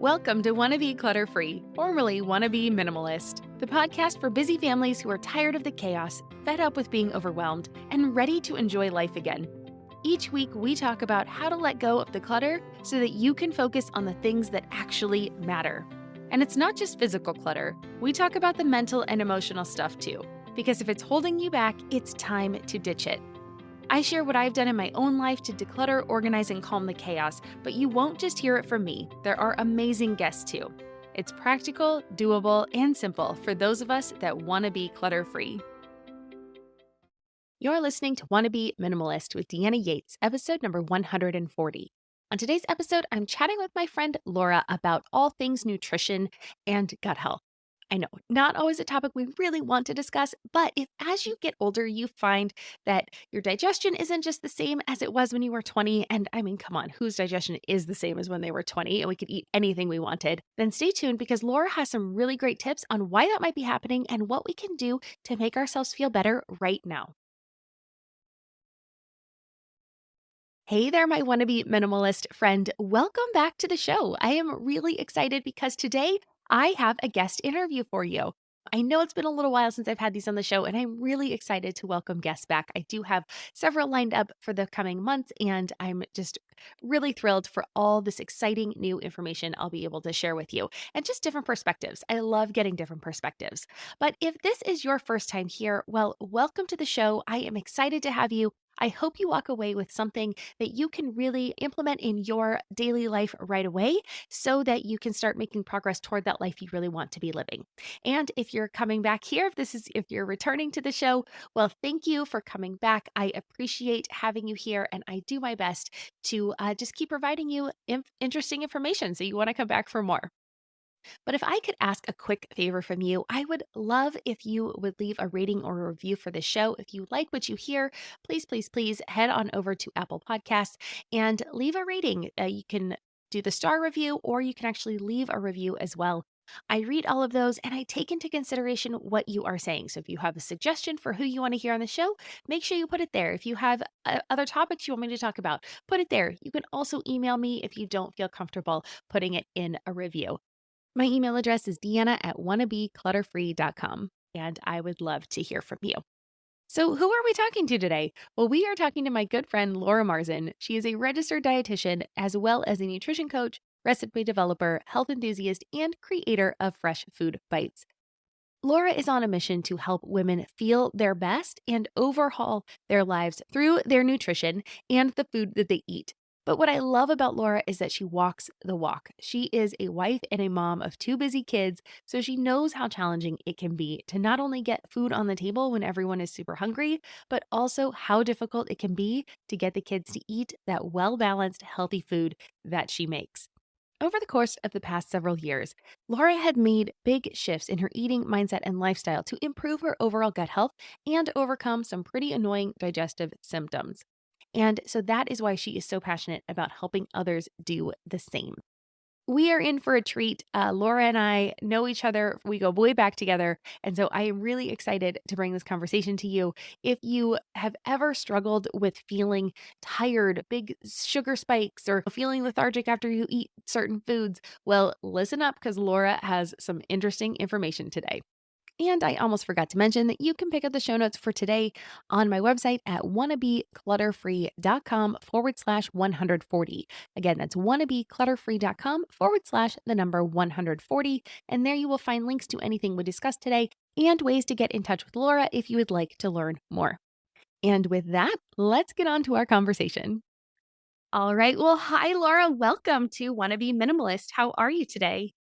Welcome to Wanna Be Clutter-Free, formerly Wanna Be Minimalist, the podcast for busy families who are tired of the chaos, fed up with being overwhelmed, and ready to enjoy life again. Each week, we talk about how to let go of the clutter so that you can focus on the things that actually matter. And it's not just physical clutter. We talk about the mental and emotional stuff too, because if it's holding you back, it's time to ditch it. I share what I've done in my own life to declutter, organize, and calm the chaos, but you won't just hear it from me. There are amazing guests too. It's practical, doable, and simple for those of us that want to be clutter-free. You're listening to Wanna Be Minimalist with Deanna Yates, episode number 140. On today's episode, I'm chatting with my friend Laura about all things nutrition and gut health. I know, not always a topic we really want to discuss, but if as you get older, you find that your digestion isn't just the same as it was when you were 20, and I mean, come on, whose digestion is the same as when they were 20 and we could eat anything we wanted, then stay tuned because Laura has some really great tips on why that might be happening and what we can do to make ourselves feel better right now. Hey there, my wannabe minimalist friend. Welcome back to the show. I am really excited because today I have a guest interview for you. I know it's been a little while since I've had these on the show, and I'm really excited to welcome guests back. I do have several lined up for the coming months, and I'm just really thrilled for all this exciting new information I'll be able to share with you and just different perspectives. I love getting different perspectives. But if this is your first time here, well, welcome to the show. I am excited to have you. I hope you walk away with something that you can really implement in your daily life right away so that you can start making progress toward that life you really want to be living. And if you're coming back here, if you're returning to the show, well, thank you for coming back. I appreciate having you here and I do my best to just keep providing you interesting information so you want to come back for more. But if I could ask a quick favor from you, I would love if you would leave a rating or a review for the show. If you like what you hear, please, please, please head on over to Apple Podcasts and leave a rating. You can do the star review or you can actually leave a review as well. I read all of those and I take into consideration what you are saying. So if you have a suggestion for who you want to hear on the show, make sure you put it there. If you have other topics you want me to talk about, put it there. You can also email me if you don't feel comfortable putting it in a review. My email address is deanna@wannabeclutterfree.com, and I would love to hear from you. So, who are we talking to today? Well, we are talking to my good friend, Laura Marzen. She is a registered dietitian, as well as a nutrition coach, recipe developer, health enthusiast, and creator of Fresh Food Bites. Laura is on a mission to help women feel their best and overhaul their lives through their nutrition and the food that they eat. But what I love about Laura is that she walks the walk. She is a wife and a mom of two busy kids, so she knows how challenging it can be to not only get food on the table when everyone is super hungry, but also how difficult it can be to get the kids to eat that well-balanced, healthy food that she makes. Over the course of the past several years, Laura had made big shifts in her eating mindset and lifestyle to improve her overall gut health and overcome some pretty annoying digestive symptoms. And so that is why she is so passionate about helping others do the same. We are in for a treat. Laura and I know each other. We go way back together. And so I am really excited to bring this conversation to you. If you have ever struggled with feeling tired, big sugar spikes, or feeling lethargic after you eat certain foods, well, listen up because Laura has some interesting information today. And I almost forgot to mention that you can pick up the show notes for today on my website at wannabeclutterfree.com/140. Again, that's wannabeclutterfree.com/the number 140. And there you will find links to anything we discussed today and ways to get in touch with Laura if you would like to learn more. And with that, let's get on to our conversation. All right. Well, hi, Laura. Welcome to Wanna Be Minimalist. How are you today?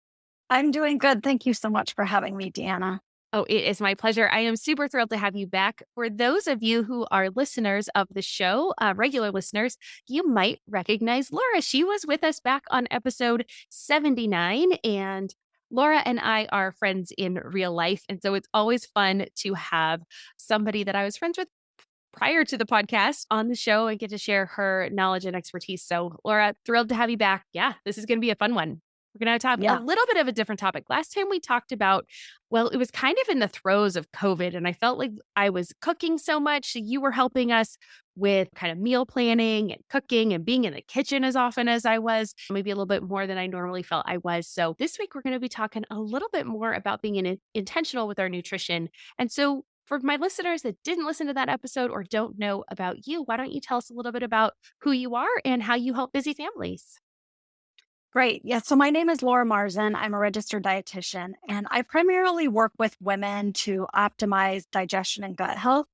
I'm doing good. Thank you so much for having me, Deanna. Oh, it is my pleasure. I am super thrilled to have you back. For those of you who are listeners of the show, regular listeners, you might recognize Laura. She was with us back on episode 79, and Laura and I are friends in real life. And so it's always fun to have somebody that I was friends with prior to the podcast on the show and get to share her knowledge and expertise. So, Laura, thrilled to have you back. Yeah, this is going to be a fun one. We're going to talk a Yeah. little bit of a different topic. Last time we talked about, well, it was kind of in the throes of COVID, and I felt like I was cooking so much. So you were helping us with kind of meal planning and cooking and being in the kitchen as often as I was, maybe a little bit more than I normally felt I was. So, this week we're going to be talking a little bit more about being intentional with our nutrition. And so, for my listeners that didn't listen to that episode or don't know about you, why don't you tell us a little bit about who you are and how you help busy families? Great. Yeah. So my name is Laura Marzen. I'm a registered dietitian, and I primarily work with women to optimize digestion and gut health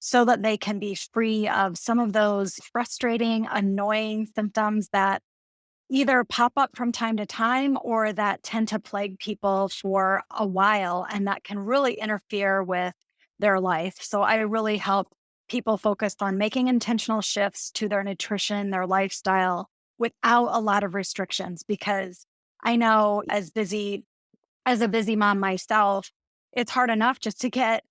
so that they can be free of some of those frustrating, annoying symptoms that either pop up from time to time or that tend to plague people for a while and that can really interfere with their life. So I really help people focused on making intentional shifts to their nutrition, their lifestyle without a lot of restrictions because I know as a busy mom myself, it's hard enough just to get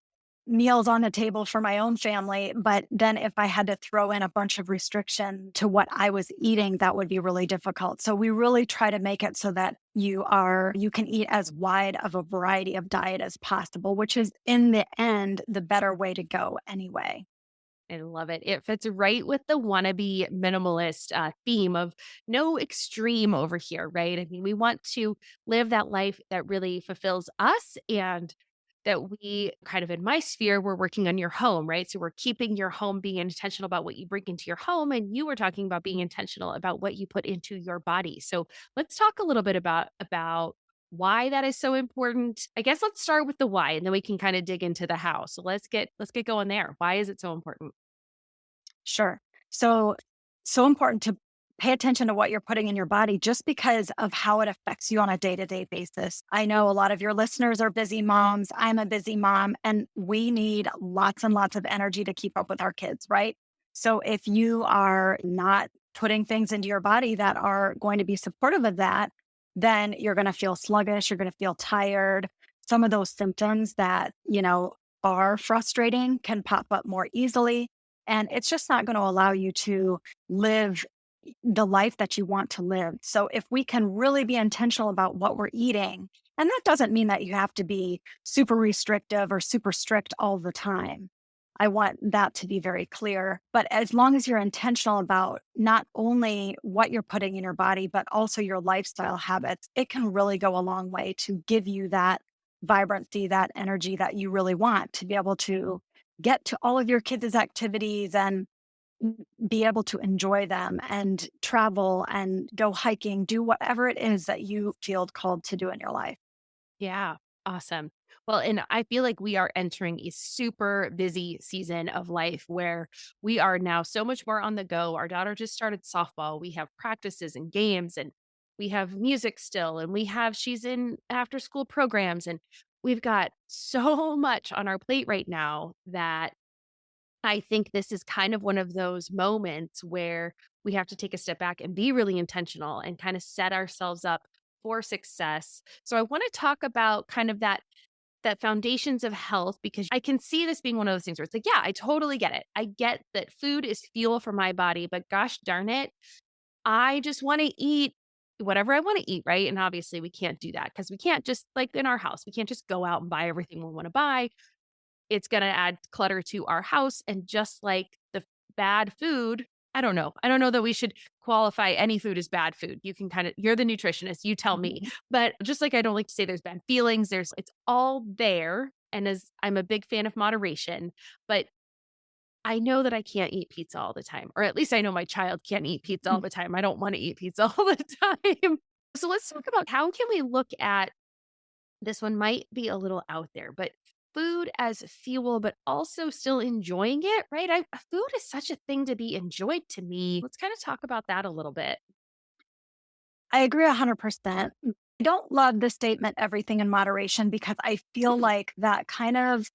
meals on the table for my own family. But then if I had to throw in a bunch of restriction to what I was eating, that would be really difficult. So we really try to make it so that you can eat as wide of a variety of diet as possible, which is in the end the better way to go anyway. I love it. It fits right with the wannabe minimalist theme of no extreme over here, right? I mean, we want to live that life that really fulfills us and that we kind of in my sphere, we're working on your home, right? So we're keeping your home being intentional about what you bring into your home. And you were talking about being intentional about what you put into your body. So let's talk a little bit about why that is so important. I guess let's start with the why and then we can kind of dig into the how. So let's get going there. Why is it so important? Sure. So, so important to pay attention to what you're putting in your body just because of how it affects you on a day to day basis. I know a lot of your listeners are busy moms. I'm a busy mom, and we need lots and lots of energy to keep up with our kids, right? So, if you are not putting things into your body that are going to be supportive of that, then you're going to feel sluggish. You're going to feel tired. Some of those symptoms that, are frustrating can pop up more easily and it's just not going to allow you to live the life that you want to live. So, if we can really be intentional about what we're eating, and that doesn't mean that you have to be super restrictive or super strict all the time. I want that to be very clear. But as long as you're intentional about not only what you're putting in your body, but also your lifestyle habits, it can really go a long way to give you that vibrancy, that energy that you really want to be able to get to all of your kids' activities and be able to enjoy them and travel and go hiking, do whatever it is that you feel called to do in your life. Yeah, awesome. Well, and I feel like we are entering a super busy season of life where we are now so much more on the go. Our daughter just started softball. We have practices and games, and we have music still, and she's in after school programs. And we've got so much on our plate right now that I think this is kind of one of those moments where we have to take a step back and be really intentional and kind of set ourselves up for success. So I want to talk about kind of that foundations of health because I can see this being one of those things where it's like, yeah, I totally get it. I get that food is fuel for my body, but gosh darn it, I just want to eat whatever I want to eat, right? And obviously we can't do that because we can't just like in our house, we can't just go out and buy everything we want to buy. It's gonna add clutter to our house, and just like the bad food, I don't know. I don't know that we should qualify any food as bad food. You can kinda you're the nutritionist, you tell me. Mhm. But just like I don't like to say there's bad feelings, it's all there, and as I'm a big fan of moderation, but I know that I can't eat pizza all the time, or at least I know my child can't eat pizza all the time. I don't wanna eat pizza all the time. So let's talk about how can we look at this one might be a little out there, but food as fuel, but also still enjoying it, right? Food is such a thing to be enjoyed to me. Let's kind of talk about that a little bit. I agree 100%. I don't love the statement everything in moderation because I feel Mm, like that kind of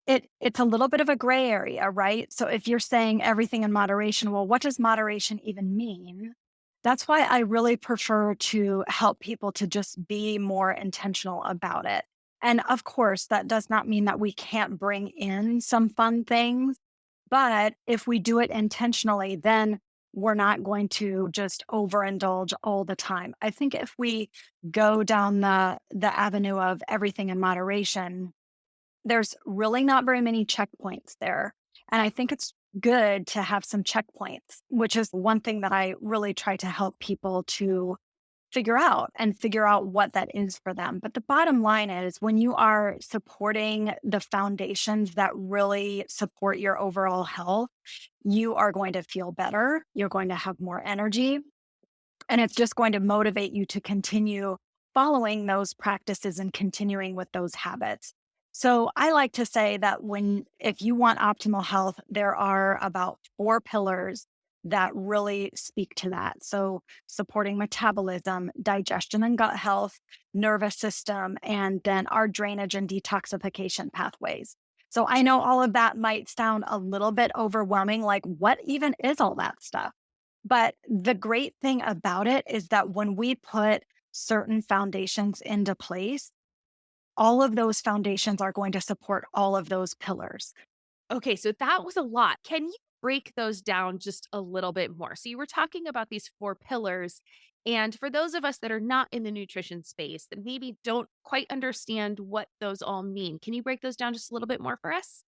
it's a little bit of a gray area, right? So if you're saying everything in moderation, well, what does moderation even mean? That's why I really prefer to help people to just be more intentional about it. And of course, that does not mean that we can't bring in some fun things, but if we do it intentionally, then we're not going to just overindulge all the time. I think if we go down the avenue of everything in moderation, there's really not very many checkpoints there. And I think it's good to have some checkpoints, which is one thing that I really try to help people to figure out what that is for them. But the bottom line is when you are supporting the foundations that really support your overall health, you are going to feel better. You're going to have more energy. And it's just going to motivate you to continue following those practices and continuing with those habits. So I like to say that if you want optimal health, there are about four pillars that really speak to that. So supporting metabolism, digestion and gut health, nervous system, and then our drainage and detoxification pathways. So I know all of that might sound a little bit overwhelming. Like, what even is all that stuff? But the great thing about it is that when we put certain foundations into place, all of those foundations are going to support all of those pillars. Okay, so that was a lot. Can you break those down just a little bit more? So you were talking about these 4 pillars, and for those of us that are not in the nutrition space that maybe don't quite understand what those all mean, can you break those down just a little bit more for us?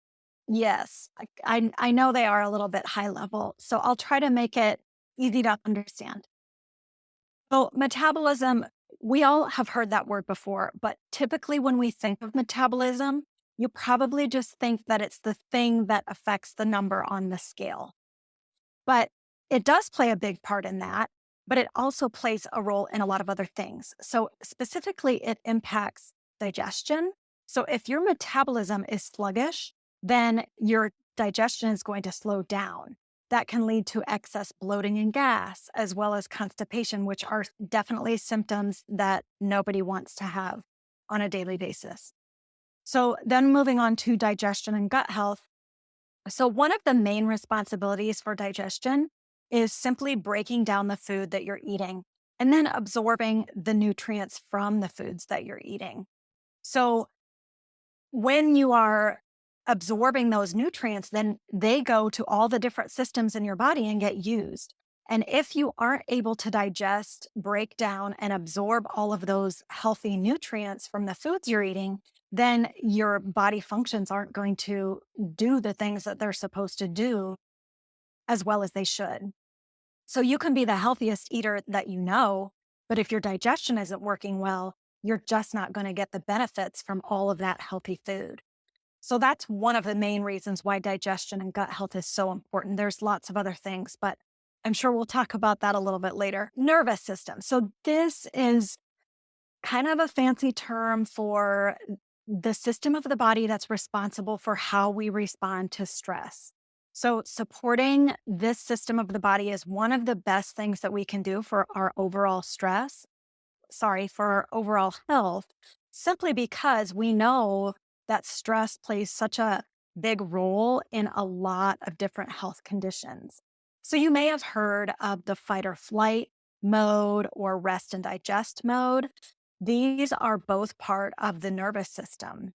Yes, I know they are a little bit high level, so I'll try to make it easy to understand. So, metabolism, we all have heard that word before, but typically when we think of metabolism, you probably just think that it's the thing that affects the number on the scale. But it does play a big part in that, but it also plays a role in a lot of other things. So, specifically, it impacts digestion. So, if your metabolism is sluggish, then your digestion is going to slow down. That can lead to excess bloating and gas, as well as constipation, which are definitely symptoms that nobody wants to have on a daily basis. So, then moving on to digestion and gut health. So, one of the main responsibilities for digestion is simply breaking down the food that you're eating and then absorbing the nutrients from the foods that you're eating. So, when you are absorbing those nutrients, then they go to all the different systems in your body and get used. And if you aren't able to digest, break down, and absorb all of those healthy nutrients from the foods you're eating, then your body functions aren't going to do the things that they're supposed to do as well as they should. So you can be the healthiest eater that you know, but if your digestion isn't working well, you're just not going to get the benefits from all of that healthy food. So that's one of the main reasons why digestion and gut health is so important. There's lots of other things, but I'm sure we'll talk about that a little bit later. Nervous system. So this is kind of a fancy term for the system of the body that's responsible for how we respond to stress. So, supporting this system of the body is one of the best things that we can do for our overall for our overall health, simply because we know that stress plays such a big role in a lot of different health conditions. So, you may have heard of the fight or flight mode or rest and digest mode. These are both part of the nervous system.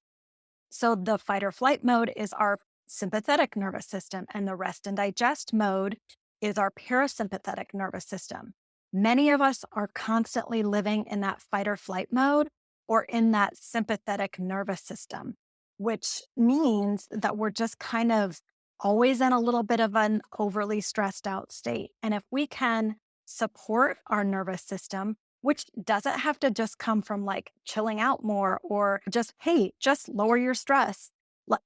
So, the fight or flight mode is our sympathetic nervous system, and the rest and digest mode is our parasympathetic nervous system. Many of us are constantly living in that fight or flight mode or in that sympathetic nervous system, which means that we're just kind of always in a little bit of an overly stressed out state. And if we can support our nervous system, which doesn't have to just come from like chilling out more or just, hey, just lower your stress,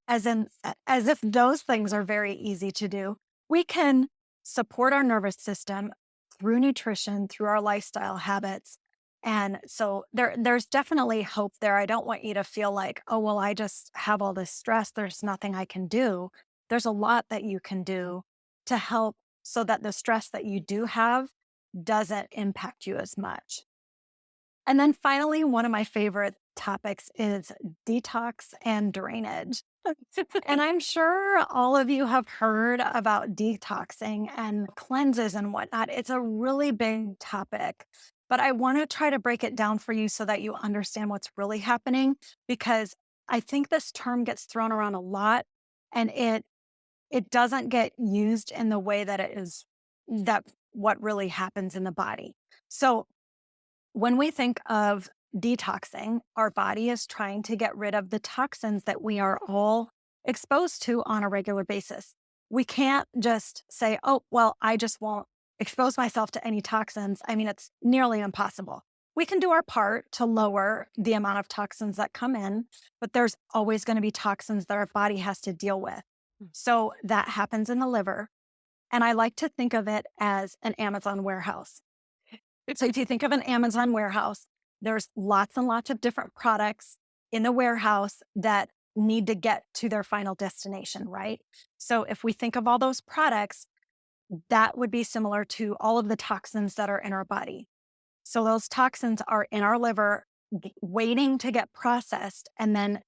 as if those things are very easy to do. We can support our nervous system through nutrition, through our lifestyle habits. And so there's definitely hope there. I don't want you to feel like, oh, well, I just have all this stress. There's nothing I can do. There's a lot that you can do to help so that the stress that you do have doesn't impact you as much. And then finally, one of my favorite topics is detox and drainage. And I'm sure all of you have heard about detoxing and cleanses and whatnot. It's a really big topic, but I want to try to break it down for you so that you understand what's really happening because I think this term gets thrown around a lot and it doesn't get used in the way that it is that what really happens in the body. So when we think of detoxing, our body is trying to get rid of the toxins that we are all exposed to on a regular basis. We can't just say, oh, well, I just won't expose myself to any toxins. I mean, it's nearly impossible. We can do our part to lower the amount of toxins that come in, but there's always going to be toxins that our body has to deal with. Mm. So that happens in the liver. And I like to think of it as an Amazon warehouse. So if you think of an Amazon warehouse, there's lots and lots of different products in the warehouse that need to get to their final destination, right? So if we think of all those products, that would be similar to all of the toxins that are in our body. So those toxins are in our liver waiting to get processed and then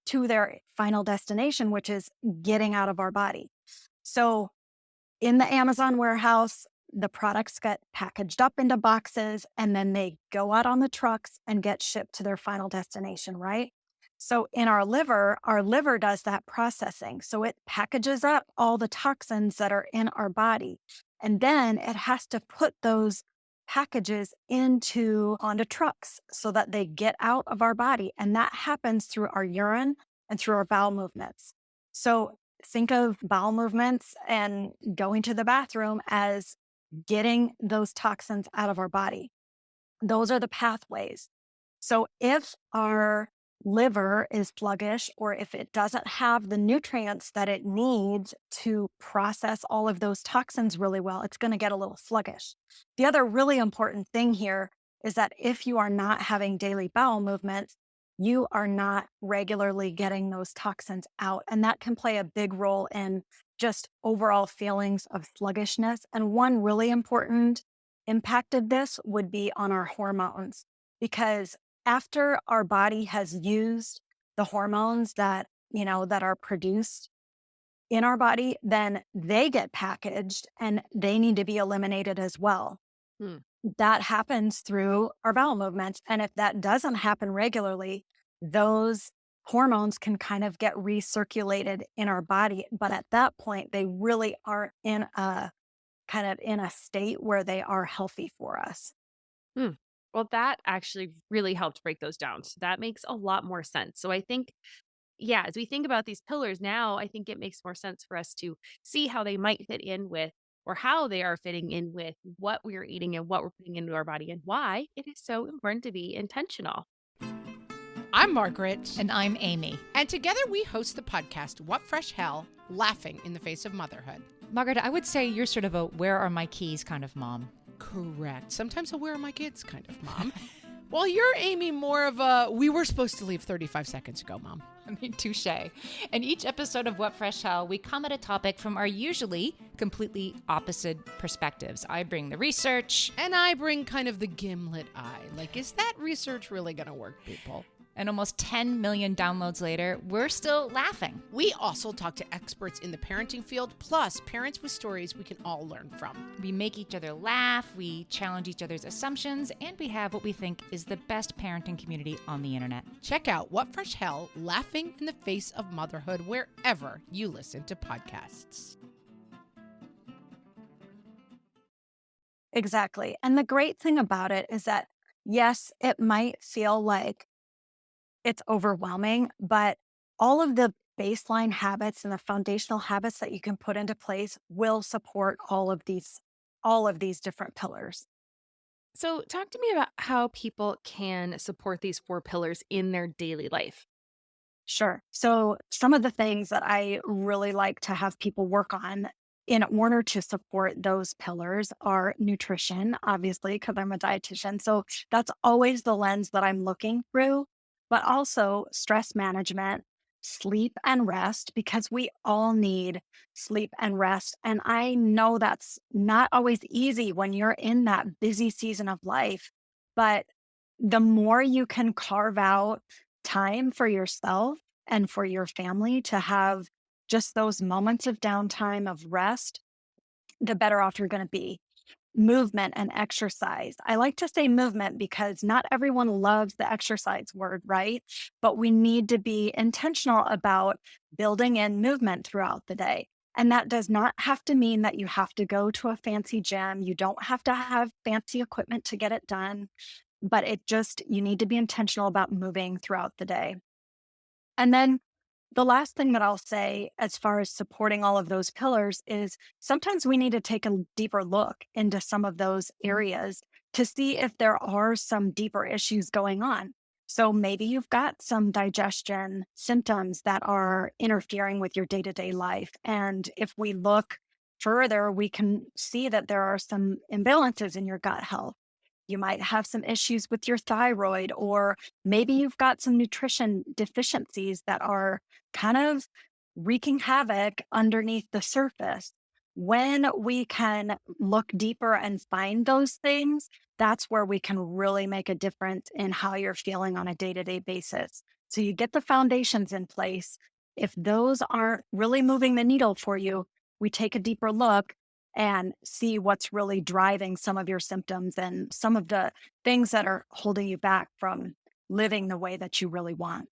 to their final destination, which is getting out of our body. So in the Amazon warehouse, the products get packaged up into boxes and then they go out on the trucks and get shipped to their final destination, right? So in our liver does that processing. So it packages up all the toxins that are in our body. And then it has to put those packages onto trucks so that they get out of our body. And that happens through our urine and through our bowel movements. So think of bowel movements and going to the bathroom as getting those toxins out of our body. Those are the pathways. So if our liver is sluggish or if it doesn't have the nutrients that it needs to process all of those toxins really well, it's going to get a little sluggish. The other really important thing here is that if you are not having daily bowel movements, you are not regularly getting those toxins out. And that can play a big role in just overall feelings of sluggishness. And one really important impact of this would be on our hormones, because after our body has used the hormones that are produced in our body, then they get packaged and they need to be eliminated as well. Hmm. That happens through our bowel movements. And if that doesn't happen regularly, those hormones can kind of get recirculated in our body. But at that point, they really aren't in a state where they are healthy for us. Hmm. Well, that actually really helped break those down. So that makes a lot more sense. So I think, yeah, as we think about these pillars now, I think it makes more sense for us to see how they might fit in with, or how they are fitting in with what we are eating and what we're putting into our body and why it is so important to be intentional. I'm Margaret. And I'm Amy. And together we host the podcast, What Fresh Hell? Laughing in the Face of Motherhood. Margaret, I would say you're sort of a where are my keys kind of mom. Correct. Sometimes a where are my kids kind of mom. Well, you're, Amy, more of a we were supposed to leave 35 seconds ago, mom. I mean, touche. In each episode of What Fresh Hell, we come at a topic from our usually completely opposite perspectives. I bring the research. And I bring kind of the gimlet eye. Like, is that research really going to work, people? And almost 10 million downloads later, we're still laughing. We also talk to experts in the parenting field, plus parents with stories we can all learn from. We make each other laugh, we challenge each other's assumptions, and we have what we think is the best parenting community on the internet. Check out What Fresh Hell? Laughing in the Face of Motherhood wherever you listen to podcasts. Exactly. And the great thing about it is that, yes, it might feel like it's overwhelming, but all of the baseline habits and the foundational habits that you can put into place will support all of these different pillars. So, talk to me about how people can support these four pillars in their daily life. Sure. So some of the things that I really like to have people work on in order to support those pillars are nutrition, obviously, because I'm a dietitian. So that's always the lens that I'm looking through, but also stress management, sleep and rest, because we all need sleep and rest. And I know that's not always easy when you're in that busy season of life, but the more you can carve out time for yourself and for your family to have just those moments of downtime, of rest, the better off you're going to be. Movement and exercise. I like to say movement because not everyone loves the exercise word, right? But we need to be intentional about building in movement throughout the day. And that does not have to mean that you have to go to a fancy gym. You don't have to have fancy equipment to get it done, but you need to be intentional about moving throughout the day. And then The last thing that I'll say as far as supporting all of those pillars is sometimes we need to take a deeper look into some of those areas to see if there are some deeper issues going on. So maybe you've got some digestion symptoms that are interfering with your day to day life. And if we look further, we can see that there are some imbalances in your gut health. You might have some issues with your thyroid, or maybe you've got some nutrition deficiencies that are kind of wreaking havoc underneath the surface. When we can look deeper and find those things, that's where we can really make a difference in how you're feeling on a day to day basis. So you get the foundations in place. If those aren't really moving the needle for you, we take a deeper look and see what's really driving some of your symptoms and some of the things that are holding you back from living the way that you really want.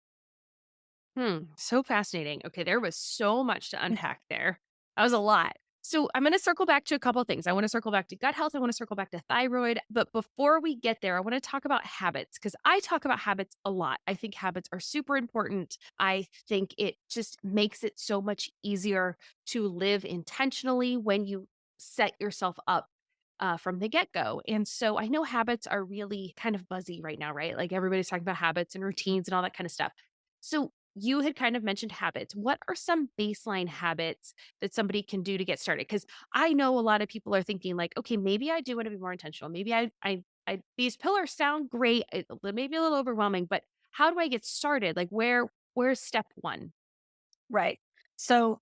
So fascinating. Okay, there was so much to unpack there. That was a lot. So I'm going to circle back to a couple things. I want to circle back to gut health. I want to circle back to thyroid. But before we get there, I want to talk about habits because I talk about habits a lot. I think habits are super important. I think it just makes it so much easier to live intentionally when you set yourself up. From the get go. And so I know habits are really kind of buzzy right now, right? Like everybody's talking about habits and routines and all that kind of stuff. So you had kind of mentioned habits. What are some baseline habits that somebody can do to get started? Because I know a lot of people are thinking like, okay, maybe I do want to be more intentional. Maybe these pillars sound great, maybe a little overwhelming, but how do I get started? Like, where's step one? Right. So,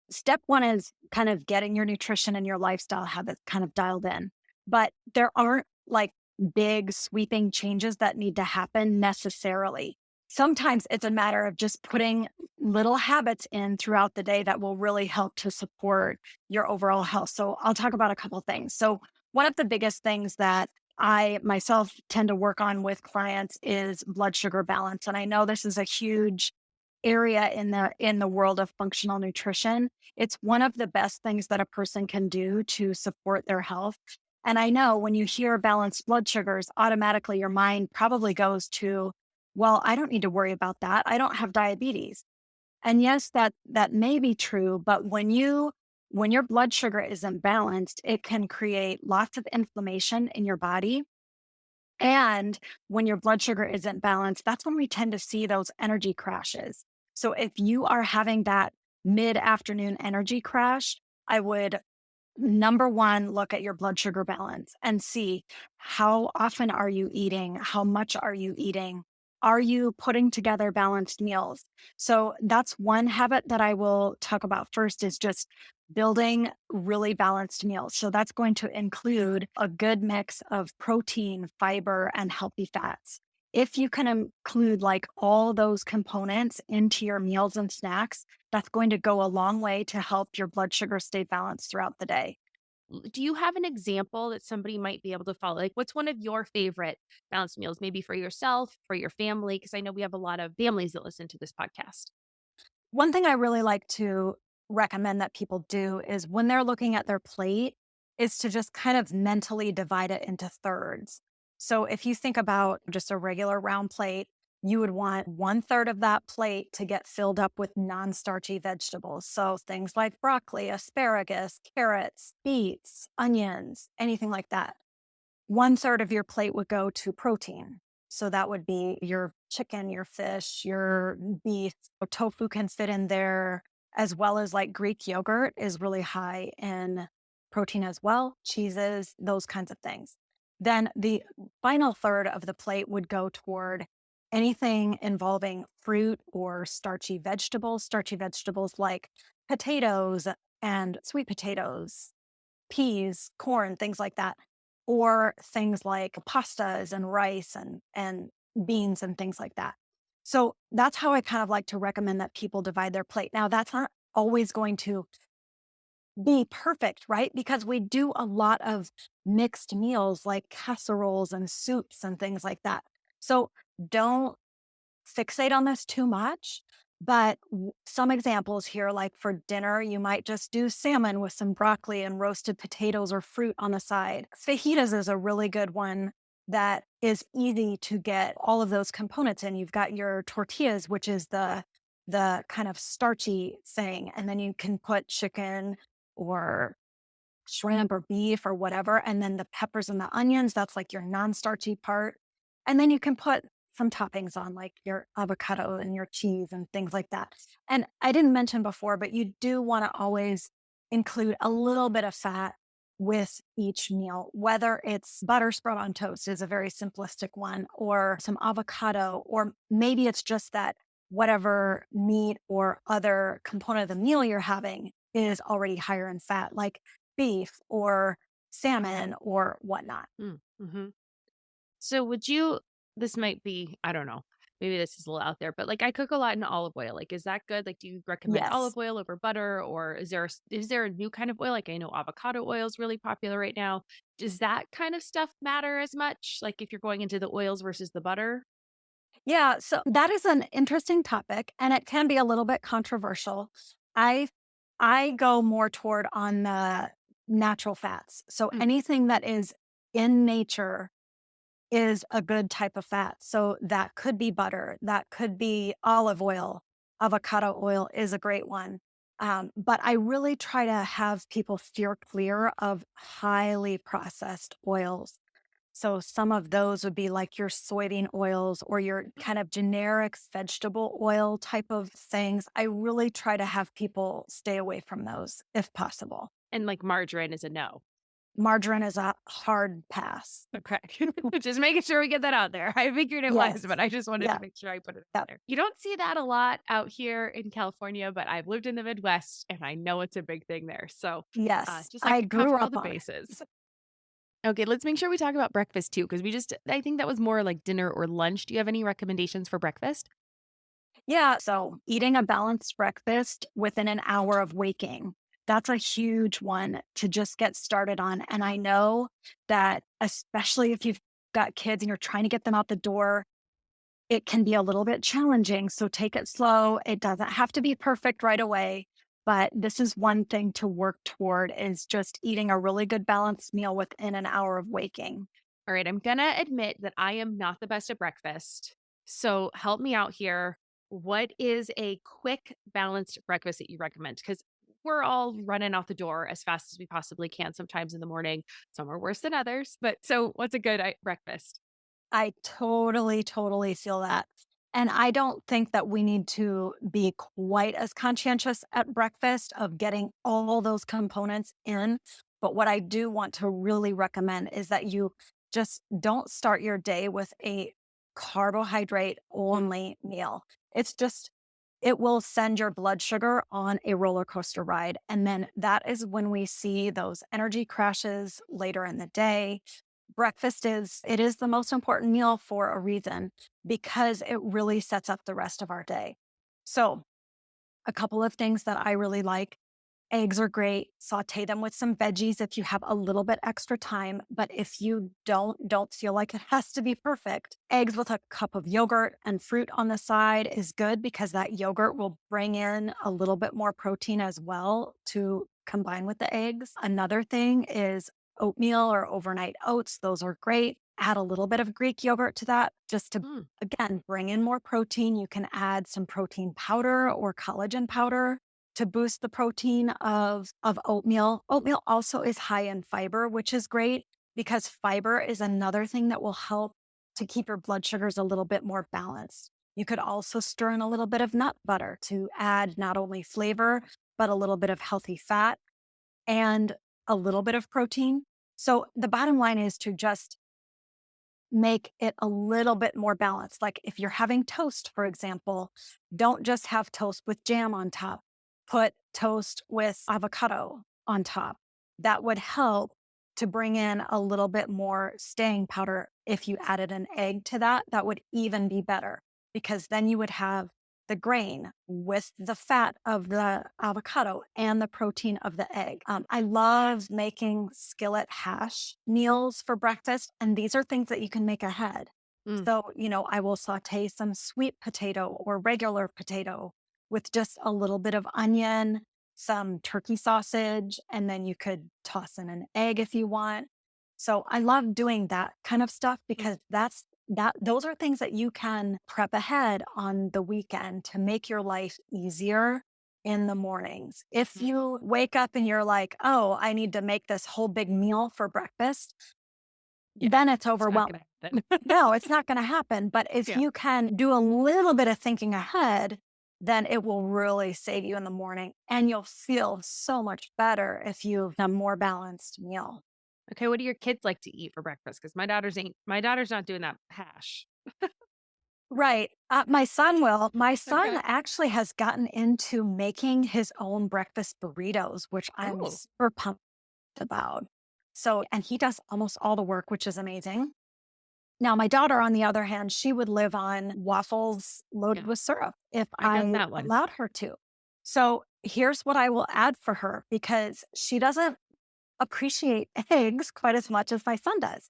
step one is kind of getting your nutrition and your lifestyle habits kind of dialed in. But there aren't like big sweeping changes that need to happen necessarily. Sometimes it's a matter of just putting little habits in throughout the day that will really help to support your overall health. So, I'll talk about a couple things. So, one of the biggest things that I myself tend to work on with clients is blood sugar balance. And I know this is a huge area in the world of functional nutrition. It's one of the best things that a person can do to support their health. And I know when you hear balanced blood sugars, automatically your mind probably goes to, well, I don't need to worry about that. I don't have diabetes. And yes, that may be true, but when your blood sugar isn't balanced, it can create lots of inflammation in your body, and when your blood sugar isn't balanced, that's when we tend to see those energy crashes. So if you are having that mid afternoon energy crash, I would number one, look at your blood sugar balance and see how often are you eating? How much are you eating? Are you putting together balanced meals? So that's one habit that I will talk about first is just building really balanced meals. So that's going to include a good mix of protein, fiber, and healthy fats. If you can include like all those components into your meals and snacks, that's going to go a long way to help your blood sugar stay balanced throughout the day. Do you have an example that somebody might be able to follow? Like, what's one of your favorite balanced meals, maybe for yourself, for your family? Because I know we have a lot of families that listen to this podcast. One thing I really like to recommend that people do is when they're looking at their plate is to just kind of mentally divide it into thirds. So if you think about just a regular round plate, you would want one third of that plate to get filled up with non starchy vegetables. So things like broccoli, asparagus, carrots, beets, onions, anything like that. One third of your plate would go to protein. So that would be your chicken, your fish, your beef. Tofu can fit in there, as well as like Greek yogurt is really high in protein as well, cheeses, those kinds of things. Then the final third of the plate would go toward anything involving fruit or starchy vegetables like potatoes and sweet potatoes, peas, corn, things like that, or things like pastas and rice and beans and things like that. So that's how I kind of like to recommend that people divide their plate. Now, that's not always going to be perfect, right? Because we do a lot of mixed meals like casseroles and soups and things like that. So don't fixate on this too much. But some examples here, like for dinner, you might just do salmon with some broccoli and roasted potatoes or fruit on the side. Fajitas is a really good one that is easy to get all of those components in. You've got your tortillas, which is the the kind of starchy thing. And then you can put chicken or shrimp or beef or whatever. And then the peppers and the onions, that's like your non starchy part. And then you can put some toppings on, like your avocado and your cheese and things like that. And I didn't mention before, but you do want to always include a little bit of fat with each meal, whether it's butter spread on toast is a very simplistic one, or some avocado, or maybe it's just that whatever meat or other component of the meal you're having is already higher in fat, like beef or salmon or whatnot. Mm-hmm. So would you this might be, I don't know, maybe this is a little out there, but like I cook a lot in olive oil. Like, is that good? Like, do you recommend olive Yes. oil over butter, or is there a new kind of oil? Like, I know avocado oil is really popular right now. Does that kind of stuff matter as much? Like, if you're going into the oils versus the butter? Yeah. So that is an interesting topic and it can be a little bit controversial. I I go more toward on the natural fats. So Mm, anything that is in nature is a good type of fat. So that could be butter, that could be olive oil, avocado oil is a great one. But I really try to have people steer clear of highly processed oils. So some of those would be like your soybean oils or your kind of generic vegetable oil type of things. I really try to have people stay away from those if possible. and like margarine is a no. Margarine is a hard pass. Okay. Just making sure we get that out there. I figured it was, Yes. but I just wanted to Yeah. make sure I put it out Yep. there. You don't see that a lot out here in California, but I've lived in the Midwest and I know it's a big thing there. So Yes. just like I to grew cover all up the on it. bases. Okay, let's make sure we talk about breakfast too, because I think that was more like dinner or lunch. Do you have any recommendations for breakfast? Yeah. So eating a balanced breakfast within an hour of waking, that's a huge one to just get started on. And I know that, especially if you've got kids and you're trying to get them out the door, it can be a little bit challenging. So take it slow. It doesn't have to be perfect right away. But this is one thing to work toward is just eating a really good balanced meal within an hour of waking. All right, I'm gonna admit that I am not the best at breakfast. So help me out here. What is a quick, balanced breakfast that you recommend? Because we're all running out the door as fast as we possibly can sometimes in the morning. Some are worse than others. But so what's a good breakfast? I totally, totally feel that. And I don't think that we need to be quite as conscientious at breakfast of getting all those components in. But what I do want to really recommend is that you just don't start your day with a carbohydrate Mm, only meal. It's just, it will send your blood sugar on a roller coaster ride. And then that is when we see those energy crashes later in the day. Breakfast is it is the most important meal for a reason because it really sets up the rest of our day. So, a couple of things that I really like. Eggs are great. Saute them with some veggies if you have a little bit extra time, but if you don't feel like it has to be perfect. Eggs with a cup of yogurt and fruit on the side is good because that yogurt will bring in a little bit more protein as well to combine with the eggs. Another thing is oatmeal or overnight oats. Those are great. Add a little bit of Greek yogurt to that just to mm, again bring in more protein. You can add some protein powder or collagen powder to boost the protein of oatmeal. Oatmeal also is high in fiber, which is great because fiber is another thing that will help to keep your blood sugars a little bit more balanced. You could also stir in a little bit of nut butter to add not only flavor, but a little bit of healthy fat and a little bit of protein. So the bottom line is to just make it a little bit more balanced. Like if you're having toast, for example, don't just have toast with jam on top. Put toast with avocado on top. That would help to bring in a little bit more staying powder. If you added an egg to that, that would even be better because then you would have the grain with the fat of the avocado and the protein of the egg. I love making skillet hash meals for breakfast, and these are things that you can make ahead. mm. So, I will saute some sweet potato or regular potato with just a little bit of onion, some turkey sausage, and then you could toss in an egg if you want. So I love doing that kind of stuff because that's those are things that you can prep ahead on the weekend to make your life easier in the mornings. If Mhm. you wake up and you're like, oh, I need to make this whole big meal for breakfast, Yeah, then it's it's not overwhelming. gonna happen. No, it's not going to happen. But if Yeah. you can do a little bit of thinking ahead, then it will really save you in the morning. And you'll feel so much better if you've a more balanced meal. Okay, what do your kids like to eat for breakfast? Because my daughter's not doing that hash. Right. My son will. My son Okay. actually has gotten into making his own breakfast burritos, which I'm Oh, super pumped about. So, and he does almost all the work, which is amazing. Now, my daughter, on the other hand, she would live on waffles loaded yeah, with syrup if I get I that one. allowed her to. So, here's what I will add for her because she doesn't appreciate eggs quite as much as my son does.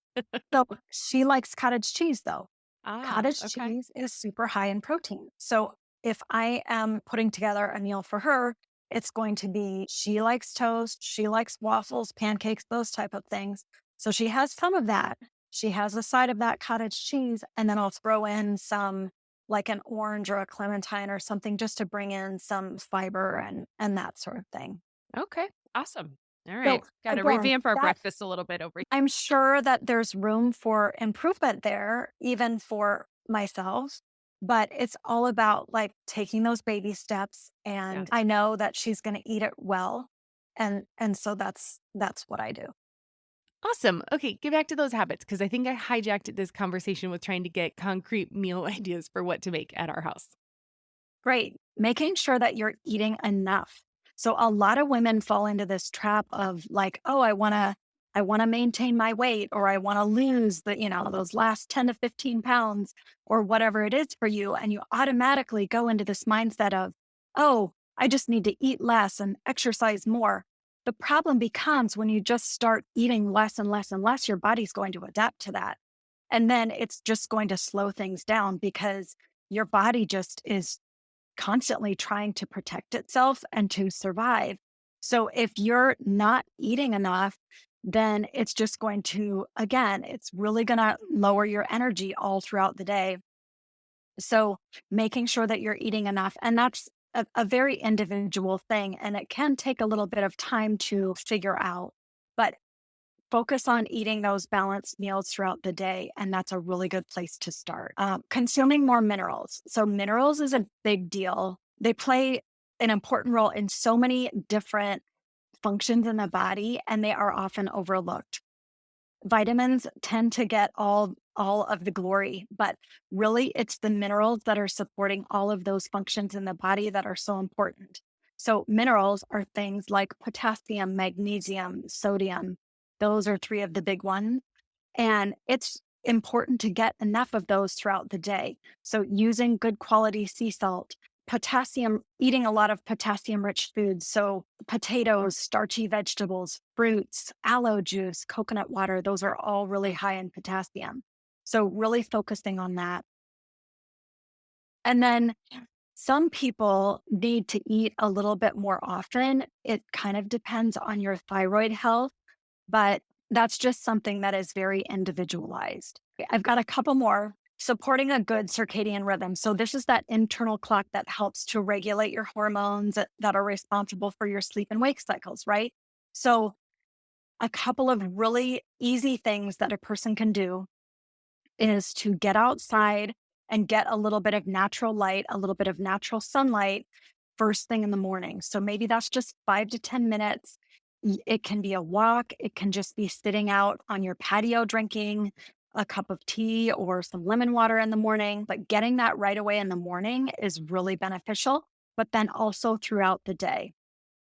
So, she likes cottage cheese, though. Ah, Cottage okay. cheese is super high in protein. So, if I am putting together a meal for her, it's going to be she likes toast, she likes waffles, pancakes, those type of things. So she has some of that. She has a side of that cottage cheese, and then I'll throw in some like an orange or a clementine or something just to bring in some fiber and that sort of thing. Okay, awesome. All So right, gotta again, revamp our that breakfast a little bit over. I'm sure that there's room for improvement there, even for myself. But it's all about like taking those baby steps. Yeah. And I know that she's going to eat it well. And so that's what I do. Awesome. Okay, get back to those habits because I think I hijacked this conversation with trying to get concrete meal ideas for what to make at our house. Great. Making sure that you're eating enough. So a lot of women fall into this trap of like, oh, I want to maintain my weight or I want to lose those last 10 to 15 pounds or whatever it is for you. And you automatically go into this mindset of, oh, I just need to eat less and exercise more. The problem becomes when you just start eating less and less and less, your body's going to adapt to that. And then it's just going to slow things down because your body just is constantly trying to protect itself and to survive. So if you're not eating enough, then it's just going to, again, it's really going to lower your energy all throughout the day. So making sure that you're eating enough, and that's a very individual thing, and it can take a little bit of time to figure out. But focus on eating those balanced meals throughout the day. And that's a really good place to start. Consuming more minerals. So, minerals is a big deal. They play an important role in so many different functions in the body, and they are often overlooked. Vitamins tend to get all of the glory, but really it's the minerals that are supporting all of those functions in the body that are so important. So minerals are things like potassium, magnesium, sodium. Those are three of the big ones. And it's important to get enough of those throughout the day. So, using good quality sea salt, potassium, eating a lot of potassium rich foods. So, potatoes, starchy vegetables, fruits, aloe juice, coconut water, those are all really high in potassium. So, really focusing on that. And then some people need to eat a little bit more often. It kind of depends on your thyroid health, but that's just something that is very individualized. I've got a couple more. Supporting a good circadian rhythm. So, this is that internal clock that helps to regulate your hormones that are responsible for your sleep and wake cycles, right? So, a couple of really easy things that a person can do is to get outside and get a little bit of natural light, a little bit of natural sunlight first thing in the morning. So maybe that's just 5 to 10 minutes. It can be a walk, it can just be sitting out on your patio drinking a cup of tea or some lemon water in the morning. But getting that right away in the morning is really beneficial, but then also throughout the day.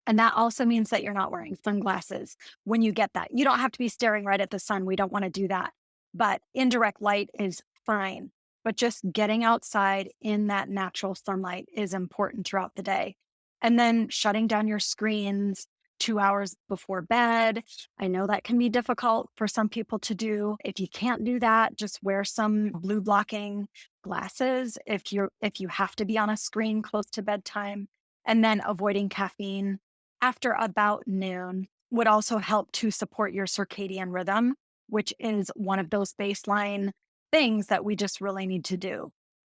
And that also means that you're not wearing sunglasses when you get that. You don't have to be staring right at the sun. We don't want to do that. But indirect light is fine. But just getting outside in that natural sunlight is important throughout the day. And then shutting down your screens 2 hours before bed. I know that can be difficult for some people to do. If you can't do that, just wear some blue blocking glasses if you have to be on a screen close to bedtime. And then avoiding caffeine after about noon would also help to support your circadian rhythm, which is one of those baseline things that we just really need to do.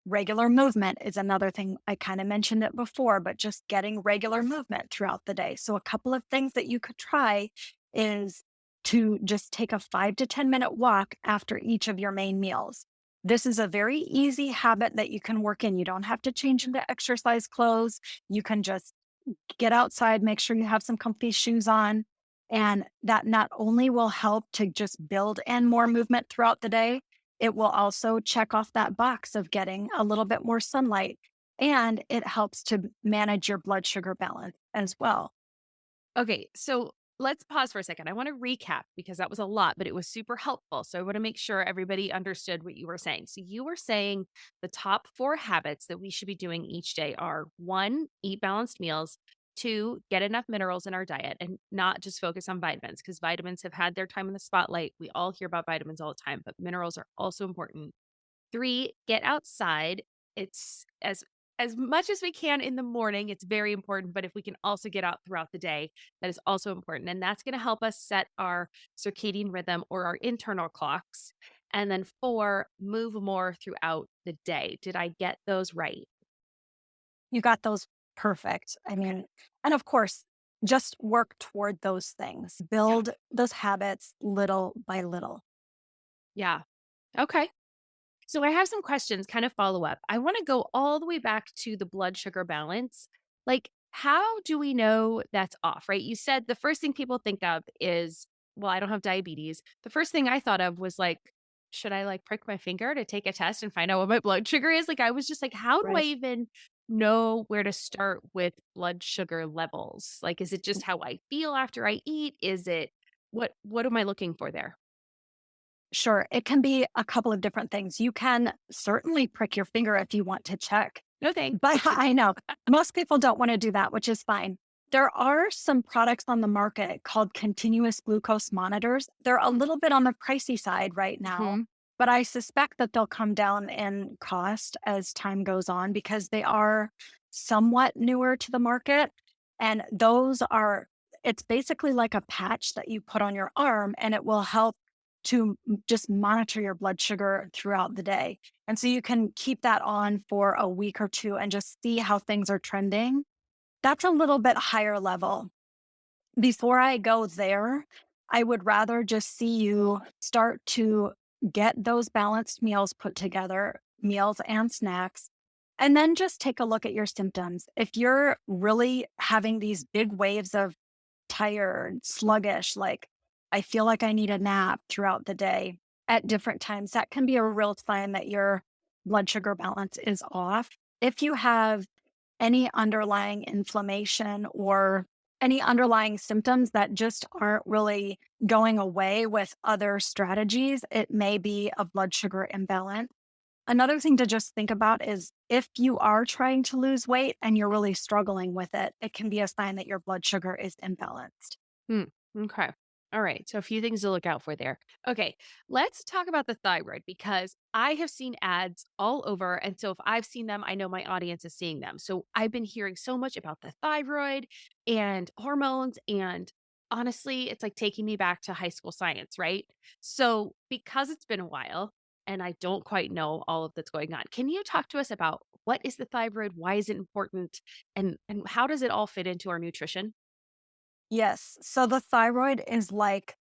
Regular movement is another thing. I kind of mentioned it before, but just getting regular movement throughout the day. So, a couple of things that you could try is to just take a 5 to 10 minute walk after each of your main meals. This is a very easy habit that you can work in. You don't have to change into exercise clothes. You can just get outside, make sure you have some comfy shoes on. And that not only will help to just build in more movement throughout the day, it will also check off that box of getting a little bit more sunlight. And it helps to manage your blood sugar balance as well. Okay, so let's pause for a second. I want to recap because that was a lot, but it was super helpful. So I want to make sure everybody understood what you were saying. So you were saying the top four habits that we should be doing each day are one, eat balanced meals, two, get enough minerals in our diet and not just focus on vitamins because vitamins have had their time in the spotlight. We all hear about vitamins all the time, but minerals are also important. 3, get outside. It's as much as we can in the morning, it's very important, but if we can also get out throughout the day, that is also important, and that's gonna help us set our circadian rhythm or our internal clocks. And then 4, move more throughout the day. Did I get those right? You got those perfect. I mean, and of course, just work toward those things, Yeah. build those habits little by little. Yeah. Okay. So I have some questions, kind of follow up. I want to go all the way back to the blood sugar balance. Like, how do we know that's off, right? You said the first thing people think of is, well, I don't have diabetes. The first thing I thought of was like, should I like prick my finger to take a test and find out what my blood sugar is? Like, I was just like, how do I Right. even know where to start with blood sugar levels? Like, is it just how I feel after I eat? Is it what am I looking for there? Sure. It can be a couple of different things. You can certainly prick your finger if you want to check, No thanks. but I know most people don't want to do that, which is fine. There are some products on the market called continuous glucose monitors. They're a little bit on the pricey side right now, Mhm. but I suspect that they'll come down in cost as time goes on because they are somewhat newer to the market. And it's basically like a patch that you put on your arm and it will help to just monitor your blood sugar throughout the day. And so you can keep that on for a week or two and just see how things are trending. That's a little bit higher level. Before I go there, I would rather just see you start to get those balanced meals put together, meals and snacks, and then just take a look at your symptoms. If you're really having these big waves of tired, sluggish, like I feel like I need a nap throughout the day at different times, that can be a real sign that your blood sugar balance is off. If you have any underlying inflammation or any underlying symptoms that just aren't really going away with other strategies, it may be a blood sugar imbalance. Another thing to just think about is if you are trying to lose weight and you're really struggling with it, it can be a sign that your blood sugar is imbalanced. Hmm. Okay. All right. So a few things to look out for there. Okay. Let's talk about the thyroid because I have seen ads all over. And so if I've seen them, I know my audience is seeing them. So I've been hearing so much about the thyroid and hormones. And honestly, it's like taking me back to high school science, right? So because it's been a while and I don't quite know all of that's going on, can you talk to us about what is the thyroid? Why is it important? And how does it all fit into our nutrition? Yes. So the thyroid is like,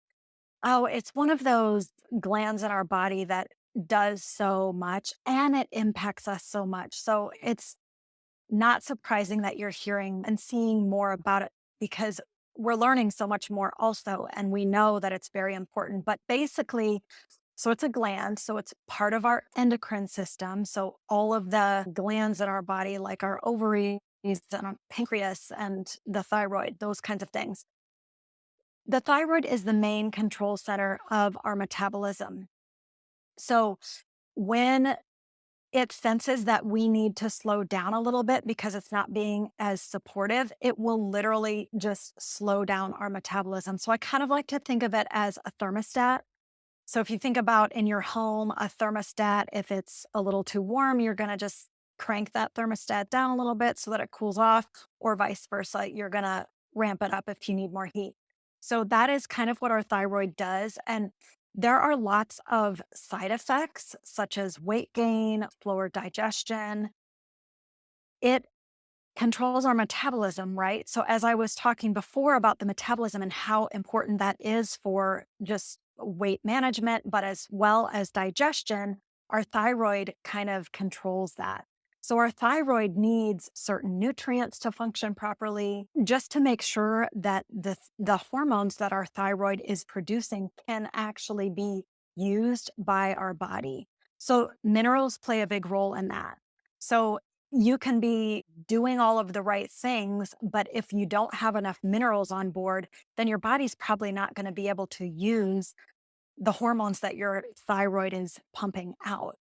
oh, it's one of those glands in our body that does so much and it impacts us so much. So it's not surprising that you're hearing and seeing more about it because we're learning so much more also. And we know that it's very important. But basically, so it's a gland. So it's part of our endocrine system. So all of the glands in our body, like our ovaries and our pancreas and the thyroid, those kinds of things. The thyroid is the main control center of our metabolism. So when it senses that we need to slow down a little bit because it's not being as supportive, it will literally just slow down our metabolism. So I kind of like to think of it as a thermostat. So if you think about in your home, a thermostat, if it's a little too warm, you're going to just crank that thermostat down a little bit so that it cools off, or vice versa. You're going to ramp it up if you need more heat. So that is kind of what our thyroid does. And There are lots of side effects, such as weight gain, slower digestion. It controls our metabolism, right? So, as I was talking before about the metabolism and how important that is for just weight management, but as well as digestion, our thyroid kind of controls that. So, our thyroid needs certain nutrients to function properly, just to make sure that the hormones that our thyroid is producing can actually be used by our body. So, minerals play a big role in that. So, you can be doing all of the right things, but if you don't have enough minerals on board, then your body's probably not going to be able to use the hormones that your thyroid is pumping out.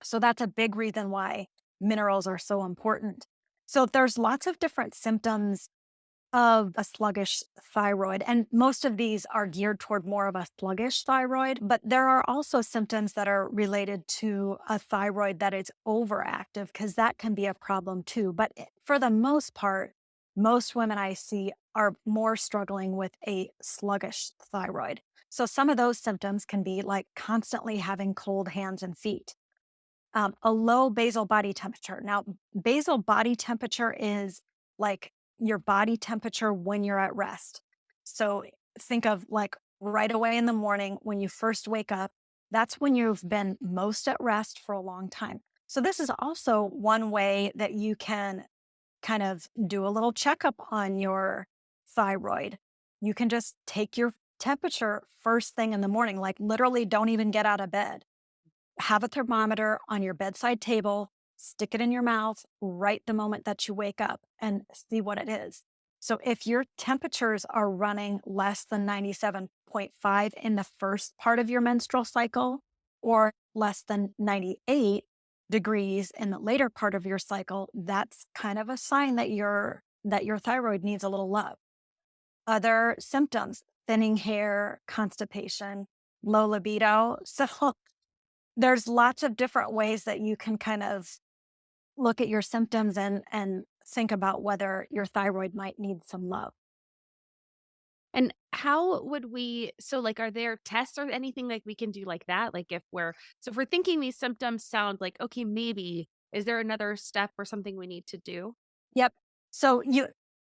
So that's a big reason why minerals are so important. So there's lots of different symptoms of a sluggish thyroid. And most of these are geared toward more of a sluggish thyroid, but there are also symptoms that are related to a thyroid that is overactive, because that can be a problem too. But for the most part, most women I see are more struggling with a sluggish thyroid. So some of those symptoms can be like constantly having cold hands and feet, a low basal body temperature. Now, basal body temperature is like your body temperature when you're at rest. So think of like right away in the morning when you first wake up, that's when you've been most at rest for a long time. So, this is also one way that you can kind of do a little checkup on your thyroid. You can just take your temperature first thing in the morning, like literally don't even get out of bed, have a thermometer on your bedside table, stick it in your mouth right the moment that you wake up and see what it is. So if your temperatures are running less than 97.5 in the first part of your menstrual cycle, or less than 98 degrees in the later part of your cycle, that's kind of a sign that your thyroid needs a little love. Other symptoms: thinning hair, constipation, low libido. So there's lots of different ways that you can kind of look at your symptoms and think about whether your thyroid might need some love. And how would we so, like, are there tests or anything like we can do like that? Like, if we're thinking these symptoms sound like, okay, maybe, is there another step or something we need to do? Yep. So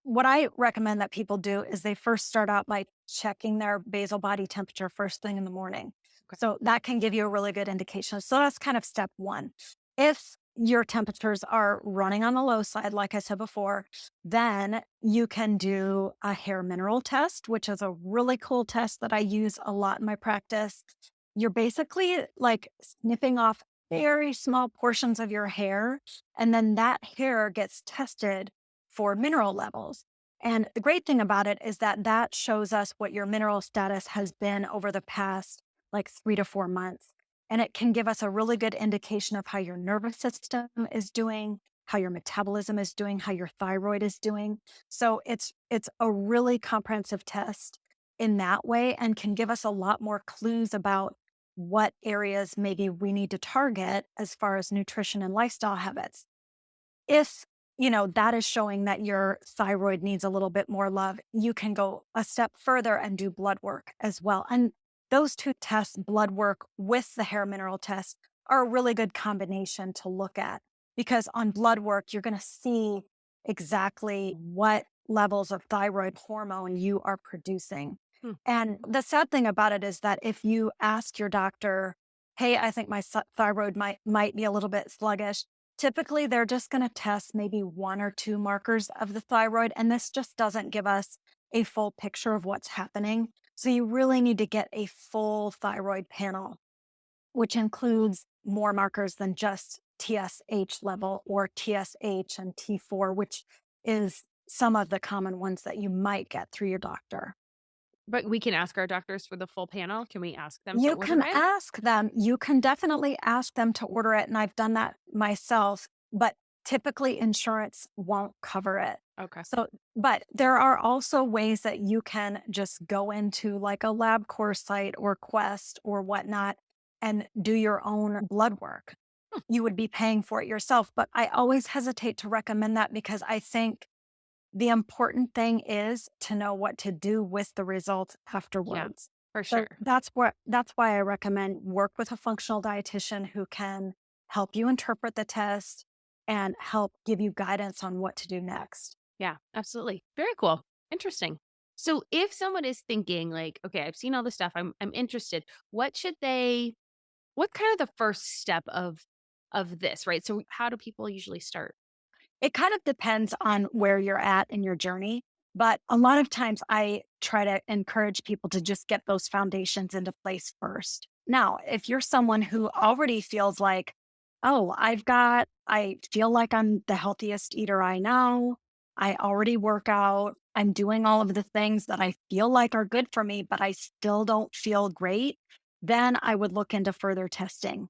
what I recommend that people do is they first start out by checking their basal body temperature first thing in the morning. Okay. So that can give you a really good indication. So that's kind of step one. If your temperatures are running on the low side, like I said before, then you can do a hair mineral test, which is a really cool test that I use a lot in my practice. You're basically like snipping off very small portions of your hair, and then that hair gets tested for mineral levels. And the great thing about it is that that shows us what your mineral status has been over the past like 3 to 4 months. And it can give us a really good indication of how your nervous system is doing, how your metabolism is doing, how your thyroid is doing. So it's a really comprehensive test in that way, and can give us a lot more clues about what areas maybe we need to target as far as nutrition and lifestyle habits. If, that is showing that your thyroid needs a little bit more love, you can go a step further and do blood work as well. And those two tests, blood work with the hair mineral test, are a really good combination to look at, because on blood work, you're going to see exactly what levels of thyroid hormone you are producing. Hmm. And the sad thing about it is that if you ask your doctor, hey, I think my thyroid might be a little bit sluggish, typically they're just going to test maybe one or two markers of the thyroid. And this just doesn't give us a full picture of what's happening. So you really need to get a full thyroid panel, which includes more markers than just TSH level or TSH and T4, which is some of the common ones that you might get through your doctor. But we can ask our doctors for the full panel. Can we ask them to You order can it? ask them. You can definitely ask them to order it, and I've done that myself, but typically insurance won't cover it. Okay. So, but there are also ways that you can just go into like a LabCorp site or Quest or whatnot and do your own blood work. You would be paying for it yourself, but I always hesitate to recommend that, because I think the important thing is to know what to do with the results Yeah. afterwards. For So sure. that's why I recommend work with a functional dietitian who can help you interpret the test and help give you guidance on what to do next. Yeah, absolutely. Very cool. Interesting. So if someone is thinking like, okay, I've seen all this stuff, I'm interested, what kind of the first step of this, right? So how do people usually start? It kind of depends on where you're at in your journey, but a lot of times I try to encourage people to just get those foundations into place first. Now, if you're someone who already feels like, oh, I feel like I'm the healthiest eater I know. I already work out. I'm doing all of the things that I feel like are good for me, but I still don't feel great. Then I would look into further testing.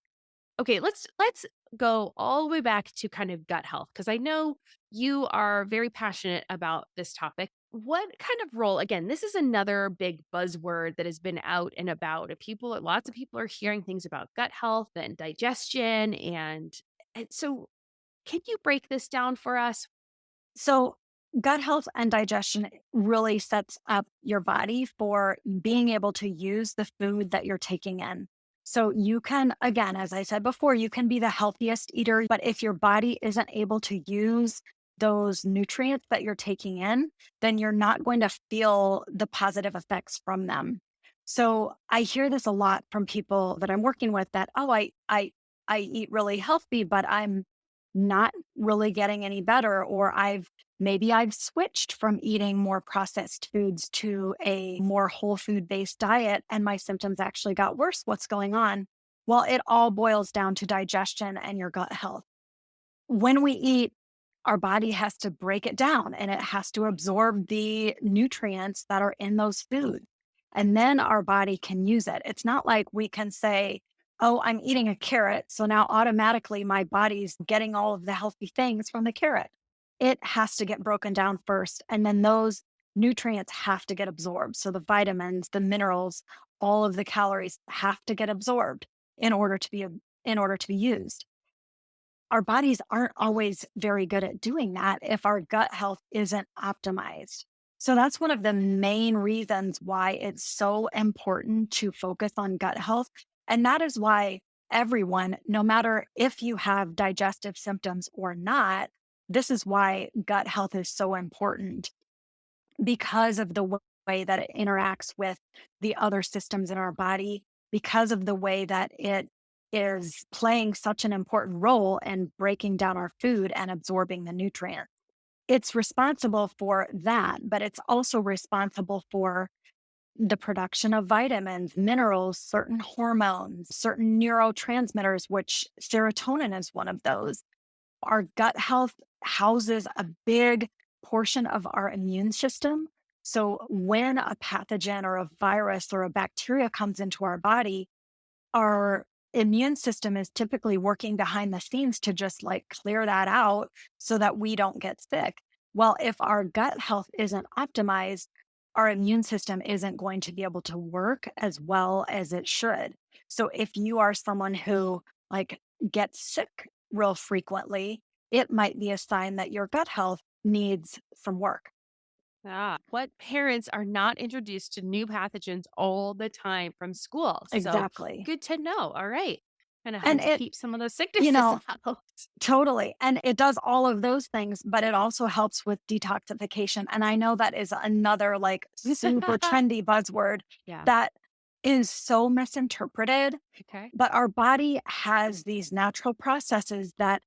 Okay, let's go all the way back to kind of gut health because I know you are very passionate about this topic. What kind of role, again, this is another big buzzword that has been out and about. And lots of people are hearing things about gut health and digestion. And so, can you break this down for us? So, gut health and digestion really sets up your body for being able to use the food that you're taking in. So, you can, again, as I said before, you can be the healthiest eater, but if your body isn't able to use those nutrients that you're taking in, then you're not going to feel the positive effects from them. So, I hear this a lot from people that I'm working with that, oh, I eat really healthy, but I'm not really getting any better, or maybe I've switched from eating more processed foods to a more whole food based diet and my symptoms actually got worse. What's going on? Well, it all boils down to digestion and your gut health. When we eat, our body has to break it down and it has to absorb the nutrients that are in those foods. And then our body can use it. It's not like we can say, oh, I'm eating a carrot. So now automatically my body's getting all of the healthy things from the carrot. It has to get broken down first. And then those nutrients have to get absorbed. So the vitamins, the minerals, all of the calories have to get absorbed in order to be used. Our bodies aren't always very good at doing that if our gut health isn't optimized. So that's one of the main reasons why it's so important to focus on gut health. And that is why everyone, no matter if you have digestive symptoms or not, this is why gut health is so important because of the way that it interacts with the other systems in our body, because of the way that it is playing such an important role in breaking down our food and absorbing the nutrients. It's responsible for that, but it's also responsible for the production of vitamins, minerals, certain hormones, certain neurotransmitters, which serotonin is one of those. Our gut health houses a big portion of our immune system. So when a pathogen or a virus or a bacteria comes into our body, our immune system is typically working behind the scenes to just like clear that out so that we don't get sick. Well, if our gut health isn't optimized, our immune system isn't going to be able to work as well as it should. So if you are someone who like gets sick real frequently, it might be a sign that your gut health needs some work. What parents are not introduced to new pathogens all the time from school? So Exactly. good to know. All right. Kind of And help it, keep some of those you sicknesses know, out. Totally. And it does all of those things, but it also helps with detoxification. And I know that is another like super trendy buzzword Yeah. that is so misinterpreted, Okay. but our body has these natural processes that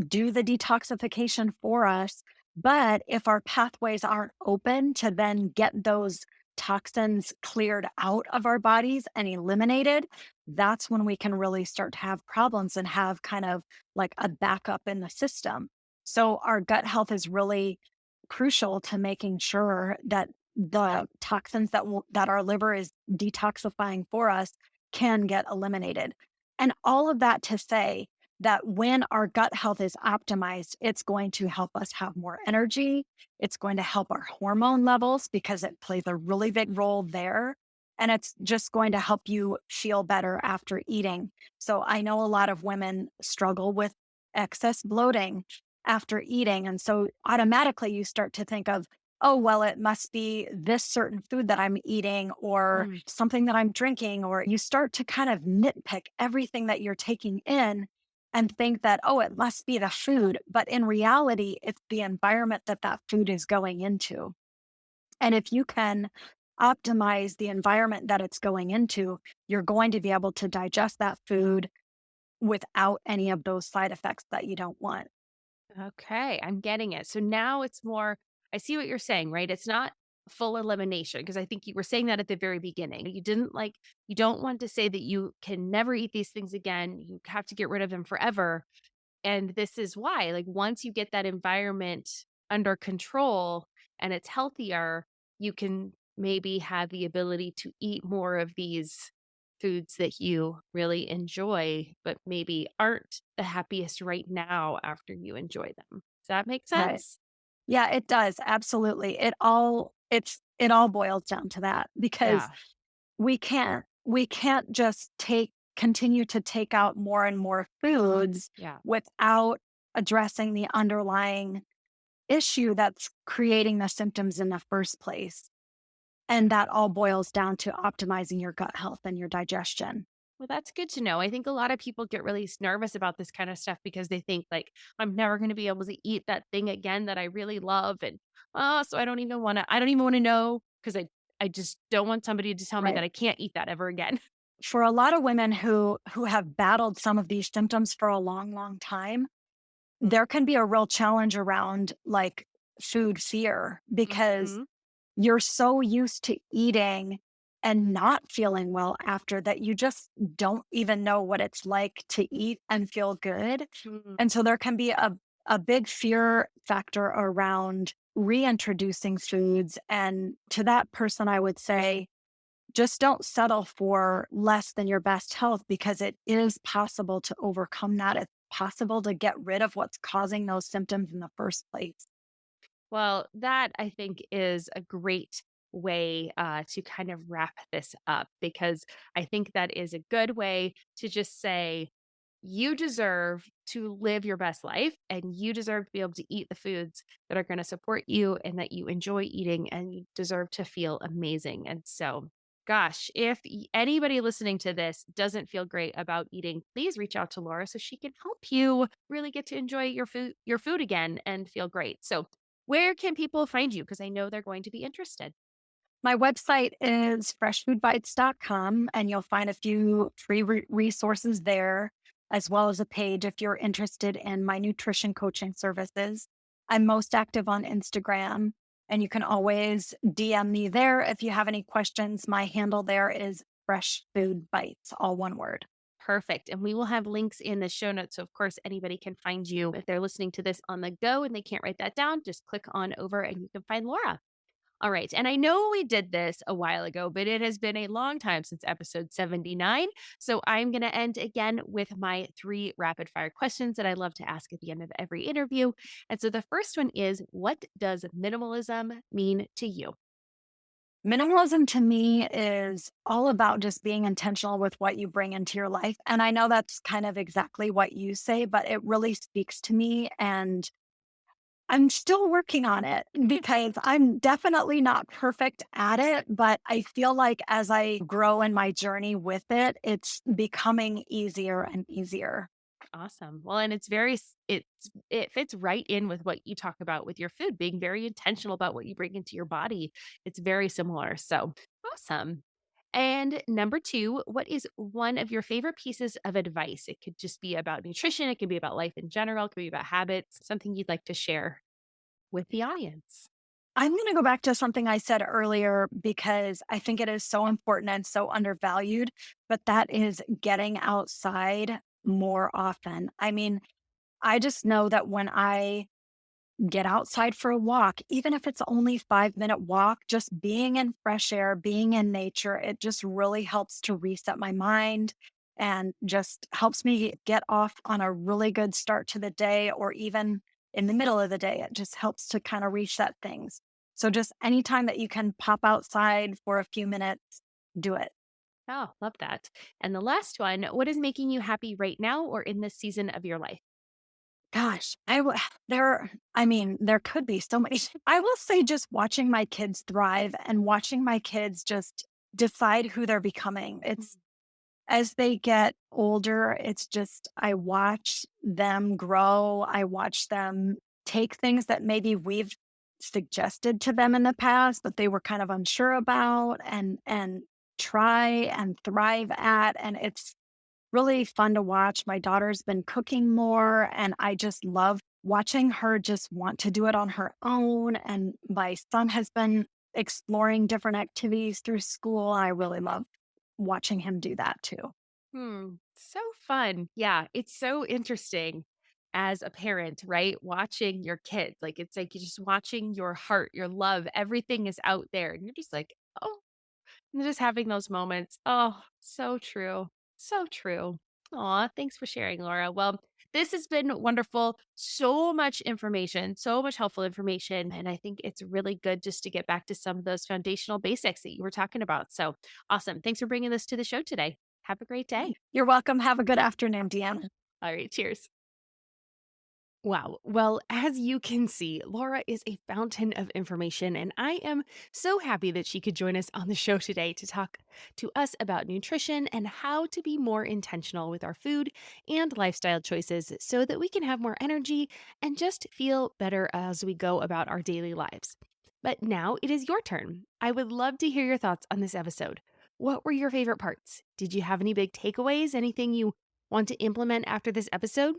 do the detoxification for us. But if our pathways aren't open to then get those toxins cleared out of our bodies and eliminated, that's when we can really start to have problems and have kind of like a backup in the system. So our gut health is really crucial to making sure that the toxins that our liver is detoxifying for us can get eliminated. And all of that to say that when our gut health is optimized, it's going to help us have more energy. It's going to help our hormone levels because it plays a really big role there. And it's just going to help you feel better after eating. So I know a lot of women struggle with excess bloating after eating. And so automatically you start to think of, oh, well, it must be this certain food that I'm eating or Mm, something that I'm drinking, or you start to kind of nitpick everything that you're taking in and think that, oh, it must be the food. But in reality, it's the environment that that food is going into. And if you can optimize the environment that it's going into, you're going to be able to digest that food without any of those side effects that you don't want. okay, I'm getting it. So now it's more, I see what you're saying, right? It's not full elimination because I think you were saying that at the very beginning. You didn't like, you don't want to say that you can never eat these things again. You have to get rid of them forever. And this is why, like, once you get that environment under control and it's healthier, you can maybe have the ability to eat more of these foods that you really enjoy, but maybe aren't the happiest right now after you enjoy them. Does that make Right. sense? Yeah, it does. Absolutely. It all boils down to that because Yeah. we can't just continue to take out more and more foods Yeah. without addressing the underlying issue that's creating the symptoms in the first place. And that all boils down to optimizing your gut health and your digestion. Well, that's good to know. I think a lot of people get really nervous about this kind of stuff because they think like I'm never going to be able to eat that thing again that I really love and so I don't even want to know because I just don't want somebody to tell me that Right. I can't eat that ever again. For a lot of women who have battled some of these symptoms for a long, long time, there can be a real challenge around like food fear because Mhm. you're so used to eating and not feeling well after that you just don't even know what it's like to eat and feel good. Mm. And so there can be a big fear factor around reintroducing foods. And to that person, I would say, just don't settle for less than your best health because it is possible to overcome that. It's possible to get rid of what's causing those symptoms in the first place. Well, that I think is a great way to kind of wrap this up because I think that is a good way to just say, you deserve to live your best life and you deserve to be able to eat the foods that are going to support you and that you enjoy eating and you deserve to feel amazing. And so, gosh, if anybody listening to this doesn't feel great about eating, please reach out to Laura so she can help you really get to enjoy your food again and feel great. So, where can people find you because I know they're going to be interested? My website is freshfoodbites.com, and you'll find a few free resources there, as well as a page if you're interested in my nutrition coaching services. I'm most active on Instagram, and you can always DM me there if you have any questions. My handle there is Fresh Food Bites, all one word. Perfect. And we will have links in the show notes. So, of course, anybody can find you if they're listening to this on the go and they can't write that down. Just click on over and you can find Laura. All right. And I know we did this a while ago, but it has been a long time since episode 79. So, I'm going to end again with my three rapid fire questions that I love to ask at the end of every interview. And so, the first one is, what does minimalism mean to you? Minimalism to me is all about just being intentional with what you bring into your life. And I know that's kind of exactly what you say, but it really speaks to me. And I'm still working on it because I'm definitely not perfect at it. But I feel like as I grow in my journey with it, it's becoming easier and easier. Awesome. Well, and it fits right in with what you talk about with your food, being very intentional about what you bring into your body. It's very similar. So awesome. And number two, what is one of your favorite pieces of advice? It could just be about nutrition, it could be about life in general, it could be about habits, something you'd like to share with the audience. I'm going to go back to something I said earlier because I think it is so important and so undervalued, but that is getting outside more often. I mean, I just know that when I get outside for a walk, even if it's only 5-minute walk, just being in fresh air, being in nature, it just really helps to reset my mind and just helps me get off on a really good start to the day or even in the middle of the day. It just helps to kind of reset things. So just anytime that you can pop outside for a few minutes, do it. Oh, love that. And the last one, what is making you happy right now or in this season of your life? Gosh, there could be so many. I will say just watching my kids thrive and watching my kids just decide who they're becoming. It's as they get older, it's just I watch them grow. I watch them take things that maybe we've suggested to them in the past, but they were kind of unsure about and try and thrive at. And it's really fun to watch. My daughter's been cooking more, and I just love watching her just want to do it on her own. And my son has been exploring different activities through school. I really love watching him do that too. So fun. Yeah, it's so interesting as a parent, right? Watching your kids. Like it's like you're just watching your heart, your love, everything is out there. And you're just like, oh, and just having those moments. Oh, so true. So true. Aw, thanks for sharing, Laura. Well, this has been wonderful. So much information, so much helpful information. And I think it's really good just to get back to some of those foundational basics that you were talking about. So awesome. Thanks for bringing this to the show today. Have a great day. You're welcome. Have a good afternoon, Deanna. All right. Cheers. Wow. Well, as you can see, Laura is a fountain of information, and I am so happy that she could join us on the show today to talk to us about nutrition and how to be more intentional with our food and lifestyle choices so that we can have more energy and just feel better as we go about our daily lives. But now it is your turn. I would love to hear your thoughts on this episode. What were your favorite parts? Did you have any big takeaways? Anything you want to implement after this episode?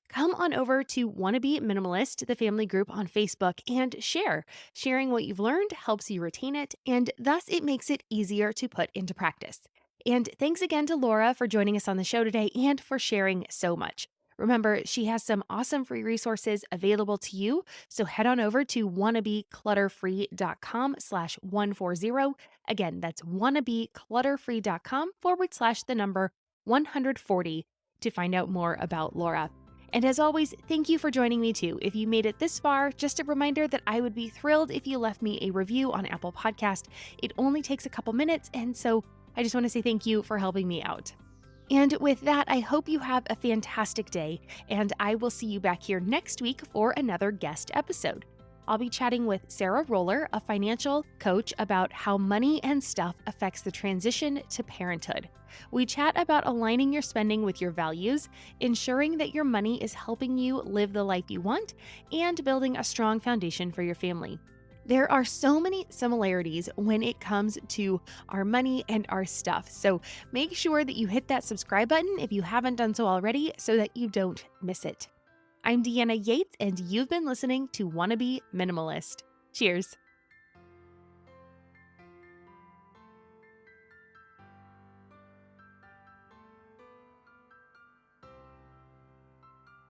Come on over to Wanna Be Minimalist, the family group on Facebook, and share. Sharing what you've learned helps you retain it, and thus it makes it easier to put into practice. And thanks again to Laura for joining us on the show today and for sharing so much. Remember, she has some awesome free resources available to you, so head on over to wannabeclutterfree.com/140. Again, that's wannabeclutterfree.com/the number 140 to find out more about Laura. And as always, thank you for joining me too. If you made it this far, just a reminder that I would be thrilled if you left me a review on Apple Podcast. It only takes a couple minutes, and so I just want to say thank you for helping me out. And with that, I hope you have a fantastic day, and I will see you back here next week for another guest episode. I'll be chatting with Sarah Roller, a financial coach, about how money and stuff affects the transition to parenthood. We chat about aligning your spending with your values, ensuring that your money is helping you live the life you want, and building a strong foundation for your family. There are so many similarities when it comes to our money and our stuff, so make sure that you hit that subscribe button if you haven't done so already so that you don't miss it. I'm Deanna Yates, and you've been listening to Wanna Be Minimalist. Cheers.